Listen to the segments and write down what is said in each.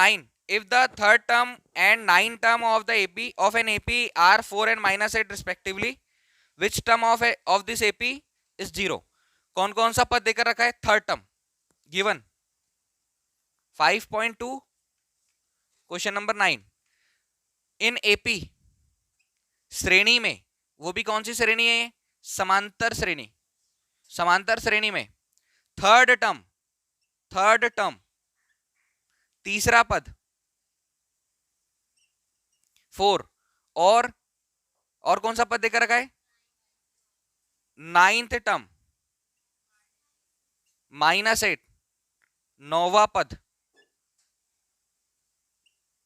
9. If the third term and 9 term of the AP of an AP are 4 and -8 respectively, which term of this AP is 0? कौन कौन सा पद देकर रखा है? Third term given 5.2 question number 9. इन AP श्रेणी में, वो भी कौन सी श्रेणी है? समांतर श्रेणी. समांतर श्रेणी में थर्ड टर्म तीसरा पद 4 और कौन सा पद देकर रखा है? नाइन्थ टर्म -8 नौवा पद,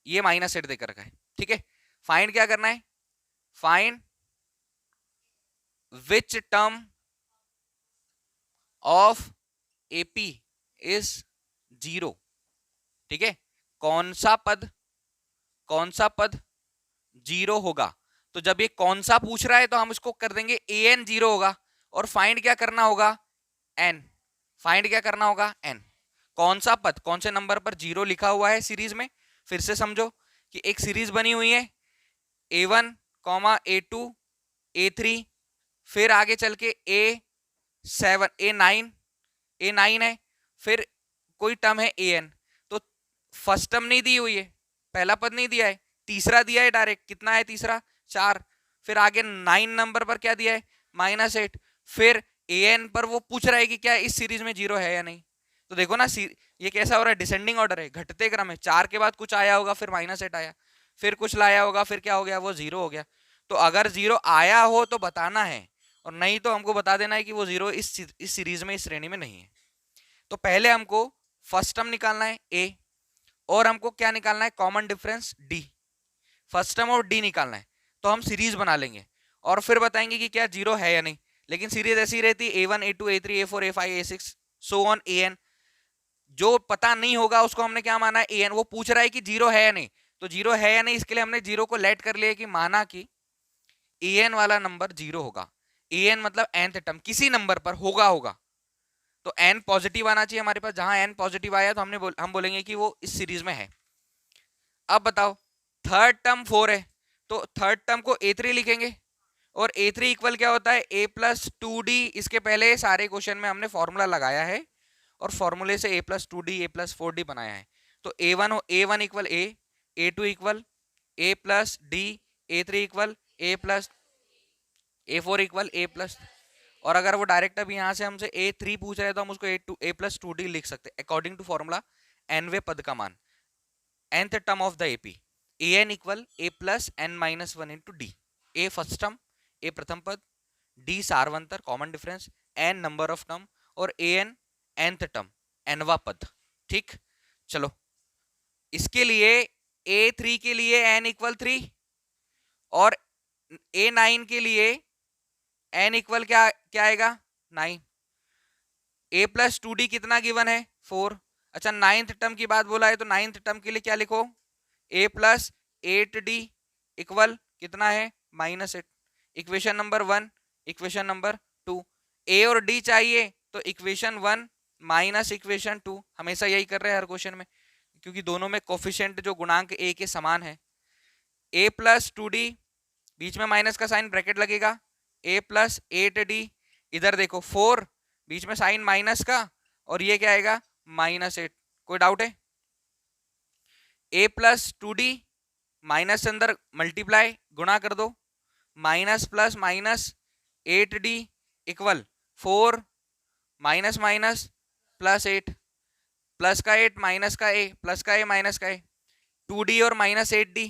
ये -8 देकर रखा है. ठीक है, फाइंड क्या करना है? Find which term of AP is 0. ठीक है, कौन सा पद 0 होगा. तो जब ये कौन सा पूछ रहा है तो हम इसको कर देंगे an 0 होगा. और फाइंड क्या करना होगा? n. फाइंड क्या करना होगा? n. कौन सा पद कौन से नंबर पर 0 लिखा हुआ है सीरीज में? फिर से समझो कि एक सीरीज बनी हुई है a1, a2, a3, फिर आगे चल के a7, a9 है, फिर कोई टर्म है an. तो फर्स्ट टर्म नहीं दी हुई है, पहला पद नहीं दिया है, तीसरा दिया है डायरेक्ट. कितना है तीसरा? 4. फिर आगे 9 नंबर पर क्या दिया है? -8. फिर an पर वो पूछ रहा है कि क्या इस सीरीज में 0 है या नहीं. तो देखो ना, ये कैसा हो रहा है? डिसेंडिंग ऑर्डर है, घटते क्रम है. 4 के बाद कुछ आया होगा, फिर -8 आया, फिर कुछ लाया होगा, फिर क्या हो गया? वो 0 हो गया. तो अगर 0 आया हो तो बताना है, और नहीं तो हमको बता देना है कि वो 0 इस सीरीज में, इस श्रेणी में नहीं है. तो पहले हमको फर्स्ट टर्म निकालना है a, और हमको क्या निकालना है? Common difference d. First term और d निकालना है. तो हम सीरीज बना लेंगे और फिर बताएंगे कि क्या 0 है या नहीं. लेकिन सीरीज ऐसी रहती है a1, a2, a3, a4, a5, a6 so on an. जो पता नहीं होगा उसको हमने क्या माना है? an. वो पूछ रहा है कि 0 है या नहीं, तो 0 है या नहीं इसके लिए हमने 0 को लेट कर लिया कि माना कि an वाला नंबर 0 होगा. an मतलब nth टर्म किसी नंबर पर होगा. तो n पॉजिटिव आना चाहिए हमारे पास. जहां n पॉजिटिव आया तो हम बोलेंगे कि वो इस सीरीज में है. अब बताओ, थर्ड टर्म 4 है, तो थर्ड टर्म को a3 लिखेंगे. और a3 इक्वल क्या होता है? a plus 2d. इसके पहले सारे क्वेश्चन में हमने फॉर्मूला लगाया है और फॉर्मूले से a plus 2d, a plus 4d बनाया है. तो a1 equal a, a2 equal a plus d, a3 equal a plus, a4 equal a plus. और अगर वो डायरेक्ट अब यहाँ से हमसे a3 पूछ रहे हैं तो हम उसको a प्लस 2d लिख सकते हैं अकॉर्डिंग टू फॉर्मूला nवे पद का मान, nth term of the AP. an equal a plus n-1 into d. a first term, a प्रथम पद, d सारवंतर common difference, n number of term, और an nth टर्म nवा पद. ठीक, चलो इसके लिए a3 के लिए n इक्वल 3 और a9 के लिए n इक्वल क्या आएगा? 9. a प्लस 2d कितना गिवन है? 4. अच्छा, 9th टर्म की बात बोला है तो 9th टर्म के लिए क्या लिखो? a प्लस 8d इक्वल कितना है? -8. Equation number 1, equation number 2. a और d चाहिए तो इक्वेशन 1 माइनस इक्वेशन 2. हमेशा यही कर रहे हैं हर क्वेश्चन में, क्योंकि दोनों में कोफिशिएंट जो गुणांक a के समान है. a प्लस 2d, बीच में माइनस का साइन, ब्रैकेट लगेगा, a प्लस 8d. इधर देखो 4, बीच में साइन माइनस का, और ये क्या आएगा? -8. कोई डाउट है? a प्लस 2d माइनस से अंदर मल्टीप्लाई गुणा कर दो, minus plus minus 8d equal 4 minus minus plus 8, plus का 8 माइनस का a, प्लस का a माइनस का a, 2d और माइनस 8d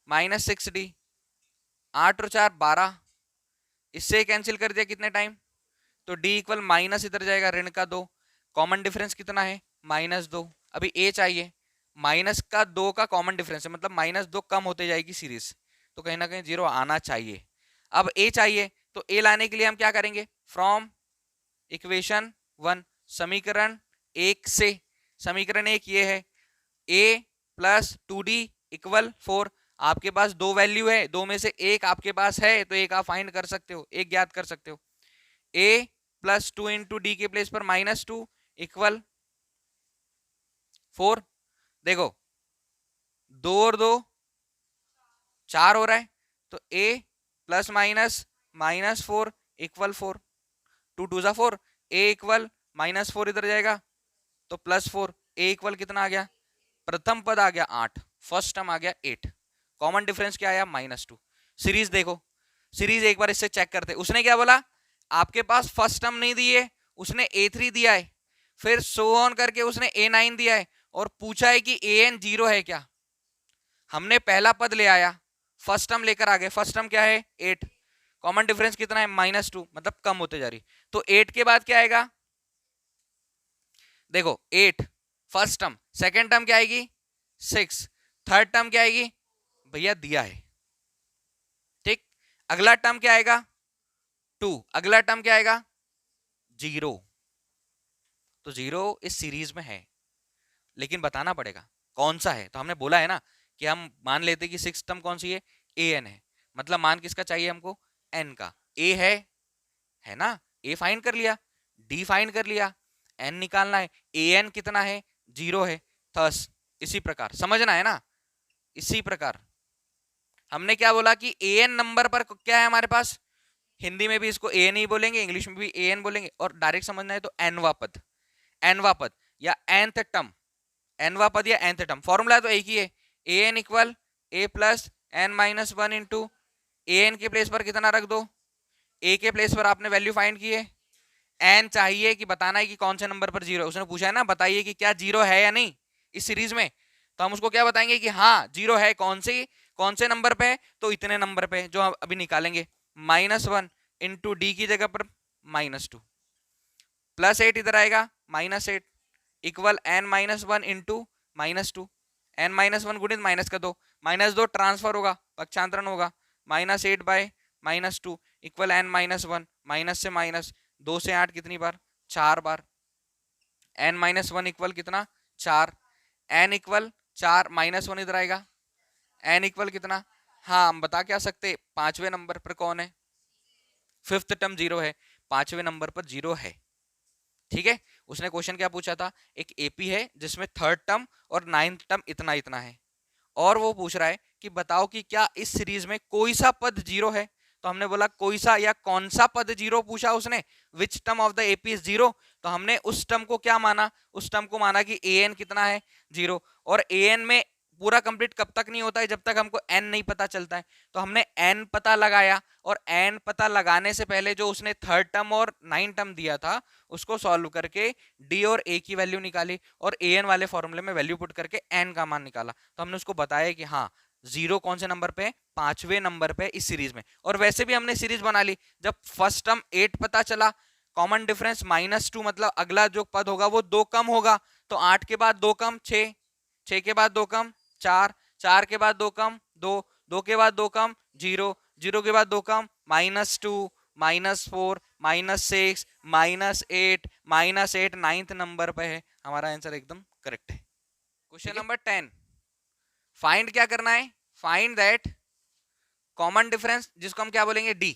माइनस 6d, 8 और 4 12. इससे कैंसिल कर दिया कितने टाइम? तो d इक्वल माइनस, इधर जाएगा ऋण का 2. कॉमन डिफरेंस कितना है? -2. अभी a चाहिए, माइनस का 2 का कॉमन डिफरेंस है, मतलब -2 कम होते जाएगी सीरीज, तो कहीं ना कहीं 0 आना चाहिए. अब a चाहिए तो a लाने के लिए हम क्या करेंगे? फ्रॉम इक्वेशन 1, समीकरण 1 से. समीकरण 1 ये है, a प्लस 2d इक्वल 4. आपके पास दो वैल्यू है, दो में से एक आपके पास है तो एक आप फाइंड कर सकते हो, एक ज्ञात कर सकते हो. a प्लस 2 इंटू डी के प्लेस पर -2 इक्वल 4. देखो 2 और 2 4 हो रहा है, तो a प्लस माइनस -4 इक्वल 4, 2 2 जा 4, a इक्वल -4 इधर जाएगा तो +4, a इक्वल कितना आ गया, प्रथम पद आ गया 8, फर्स्ट टर्म आ गया 8, कॉमन डिफरेंस क्या आया -2। सीरीज देखो, सीरीज एक बार इससे चेक करते, उसने क्या बोला, आपके पास फर्स्ट टर्म नहीं दी है, उसने a3 दिया है, फिर सो ऑन करके उसने a9 दिया है और पूछा है कि an 0 है क्या। हमने पहला पद ले आया, फर्स्ट टर्म लेकर आ गए, फर्स्ट टर्म क्या है 8, कॉमन डिफरेंस कितना है -2, मतलब कम होते जा रही, तो 8 के बाद क्या आएगा, देखो 8 फर्स्ट टर्म, सेकेंड टर्म क्या आएगी 6, थर्ड टर्म क्या आएगी, भैया दिया है, ठीक। अगला टर्म क्या आएगा 2, अगला टर्म क्या आएगा 0, तो 0 इस सीरीज में है, लेकिन बताना पड़ेगा कौन सा है। तो हमने बोला है ना कि हम मान लेते कि 6 टर्म कौन सी है, an है, मतलब मान किसका चाहिए हमको, n का, a है ना, a फाइंड कर लिया, d फाइंड कर लिया, n निकालना है, an कितना है 0 है, थस इसी प्रकार समझना है ना। इसी प्रकार हमने क्या बोला कि an नंबर पर क्या है हमारे पास, हिंदी में भी इसको an ही बोलेंगे, इंग्लिश में भी an बोलेंगे, और डायरेक्ट समझना है तो nवा पद, nवा पद या nth टर्म, nवा पद या nth टर्म, फॉर्मूला तो एक ही है, an equal a plus n-1 into an के प्लेस पर कितना रख दो, a के प्लेस पर आपने वैल्यू फाइंड की है, n चाहिए कि बताना है कि कौन से नंबर पर 0 है, उसने पूछा है ना बताइए कि क्या 0 है या नहीं इस सीरीज में, तो हम उसको क्या बताएंगे कि हाँ 0 है, कौन से नंबर पे है, तो इतने नंबर पे जो हम अभी निकालेंगे, -1 इंटू डी की जगह पर -2, +8 इधर आएगा -8 इक्वल n-1 इंटू -2, n-1 गुणित माइनस का 2, -2 ट्रांसफर होगा, पक्षांतरण होगा, -8 बाय -2 इक्वल n-1, माइनस से माइनस, 2 से 8 कितनी बार, 4 बार, n-1 इक्वल कितना 4, n इक्वल 4, -1 इधर आएगा, n इक्वल कितना, हाँ हम बता क्या सकते, पांचवें नंबर पर कौन है, फिफ्थ टर्म 0 है, पांचवें नंबर पर 0 है, ठीक है। उसने क्वेश्चन क्या पूछा था, एक एपी है जिसमें थर्ड टर्म और नाइन्थ टर्म इतना इतना है, और वो पूछ रहा है कि बताओ कि क्या इस सीरीज में कोई सा पद 0 है, तो हमने बोला कोई सा या कौन सा पद 0 पूछा उसने, which term of the AP is 0, तो हमने उस टर्म को क्या माना, उस टर्म को माना कि an कितना है 0, और an में पूरा कंप्लीट कब तक नहीं होता है, जब तक हमको n नहीं पता चलता है, तो हमने n पता लगाया, और n पता लगाने से पहले जो उसने थर्ड टर्म और नाइन टर्म दिया था उसको सॉल्व करके d और a की वैल्यू निकाली, और an वाले फॉर्मूले में वैल्यू पुट करके n का मान निकाला, तो हमने उसको बताया कि हाँ 0 कौन से नंबर पे, पांचवें नंबर पे इस सीरीज में। और वैसे भी हमने सीरीज बना ली, जब फर्स्ट टर्म 8 पता चला, कॉमन डिफरेंस -2, मतलब अगला जो पद होगा वो 2 कम होगा, तो 8 के बाद 2 कम 6, 6 के बाद 2 कम 4, 4 के बाद 2 कम 2, 2 के बाद 2 कम 0, 0 के बाद 2 कम -2, -4, -6, -8 नाइन्थ नंबर पे है, हमारा आंसर एकदम करेक्ट है। क्वेश्चन नंबर 10, फाइंड क्या करना है, फाइंड दैट कॉमन डिफरेंस, जिसको हम क्या बोलेंगे डी,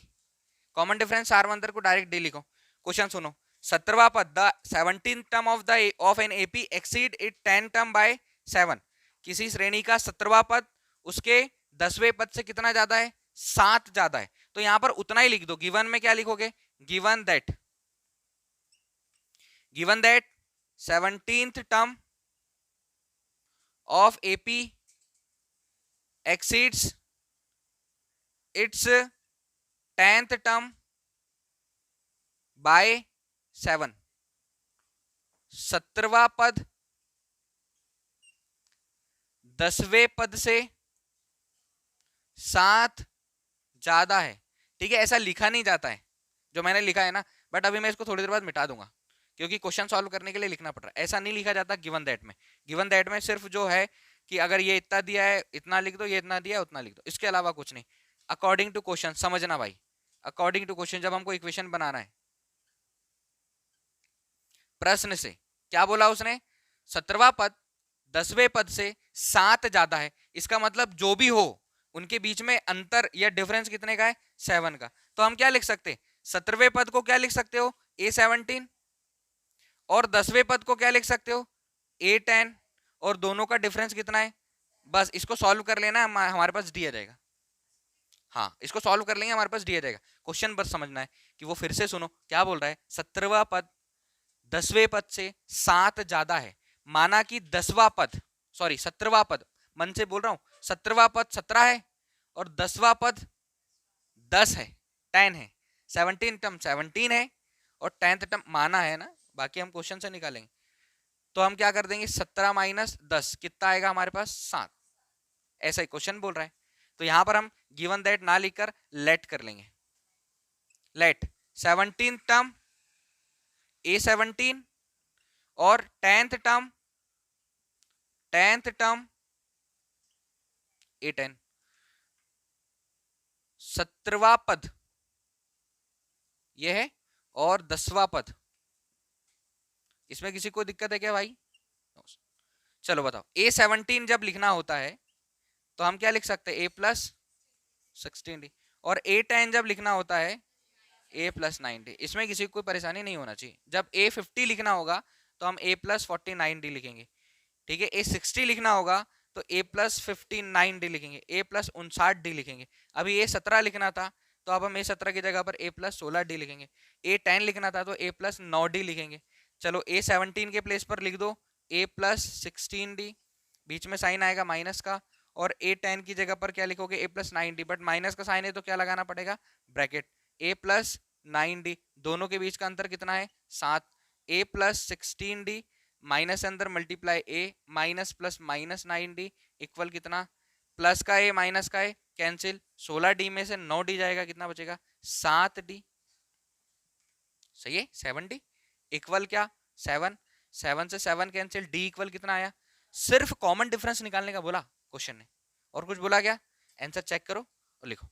कॉमन डिफरेंस आर अंदर को डायरेक्ट डी लिखो। क्वेश्चन सुनो, 17वां पद, the 17th term of an AP exceed it 10 term by 7, किसी श्रेणी का 17वां पद उसके 10वें पद से कितना ज्यादा है, 7 ज्यादा है, तो यहां पर उतना ही लिख दो, गिवन में क्या लिखोगे, given that 17th term of AP exceeds its 10th term by 7, 17वां पद 10वें पद से 7 ज्यादा है, ठीक है, ऐसा लिखा नहीं जाता है जो मैंने लिखा है ना, बट अभी मैं इसको थोड़ी देर बाद मिटा दूंगा क्योंकि क्वेश्चन सॉल्व करने के लिए लिखना पड़ रहा है, ऐसा नहीं लिखा जाता गिवन दैट में। गिवन दैट में सिर्फ जो है कि अगर ये इतना दिया है इतना लिख दो, ये इतना दिया है उतना लिख दो, इसके अलावा कुछ नहीं, अकॉर्डिंग टू क्वेश्चन, समझना भाई, अकॉर्डिंग टू क्वेश्चन, जब हमको इक्वेशन बनाना है प्रश्न से, क्या बोला उसने, 17वां पद 10वें पद से 7 ज्यादा है, इसका मतलब जो भी हो उनके बीच में अंतर या डिफरेंस कितने का है, 7 का, तो हम क्या लिख सकते, 17वें पद को क्या लिख सकते हो A17, और 10वें पद को क्या लिख सकते हो A10, और दोनों का डिफरेंस कितना है, बस इसको सॉल्व कर लेना, हमारे पास डी आ जाएगा। हाँ, इसको सॉल्व कर लेंगे, हमारे पास डी आ जाएगा। क्वेश्चन बस समझना है कि वो फिर से सुनो क्या बोल रहा है। 17वां पद 10वें पद से 7 ज्यादा है, माना कि 10वां पद, सॉरी 17वां पद, मन से बोल रहा हूं, 17वां पद 17 है और 10वां पद 10 है, 10 है, 17 टर्म 17 है और 10th टर्म माना है ना, बाकी हम क्वेश्चन से निकालेंगे। तो हम क्या कर देंगे, 17 माइनस 10 कितना आएगा हमारे पास, 7। ऐसा ही क्वेश्चन बोल रहा है, तो यहां पर हम गिवन दैट ना लिखकर लेट कर लेंगे। लेट 17 टर्म A17 और 10th टर्म A10। 17वां पद ये है और 10वां पद, इसमें किसी को दिक्कत है क्या भाई? चलो बताओ, A17 जब लिखना होता है तो हम क्या लिख सकते हैं, A+16D, और A10 जब लिखना होता है A+9D। इसमें किसी को कोई परेशानी नहीं होना चाहिए। जब A50 लिखना होगा तो हम A+49D लिखेंगे, ठीक है। A60 लिखना होगा तो A+59D लिखेंगे, A+59D लिखेंगे। अभी A17 लिखना था तो अब हम A17 की जगह पर A+16D लिखेंगे। A10 लिखना था तो A+9D लिखेंगे। चलो A17 के प्लेस पर लिख दो A+16D, बीच में साइन आएगा माइनस का, और A10 की जगह पर क्या लिखोगे, A+9D, बट माइनस का साइन है तो क्या लगाना पड़ेगा, ब्रैकेट। A+9D, दोनों के बीच का अंतर कितना है, 7। A+16D माइनस अंदर multiply A, minus plus minus 9D equal कितना, प्लस का A माइनस का A कैंसिल, 16D में से 9D जाएगा, कितना बचेगा, 7D। सही है, 7D इक्वल क्या, 7। 7 से 7 कैंसिल, D इक्वल कितना आया। सिर्फ कॉमन डिफरेंस निकालने का बोला क्वेश्चन ने, और कुछ बोला क्या, आंसर चेक करो और लिखो।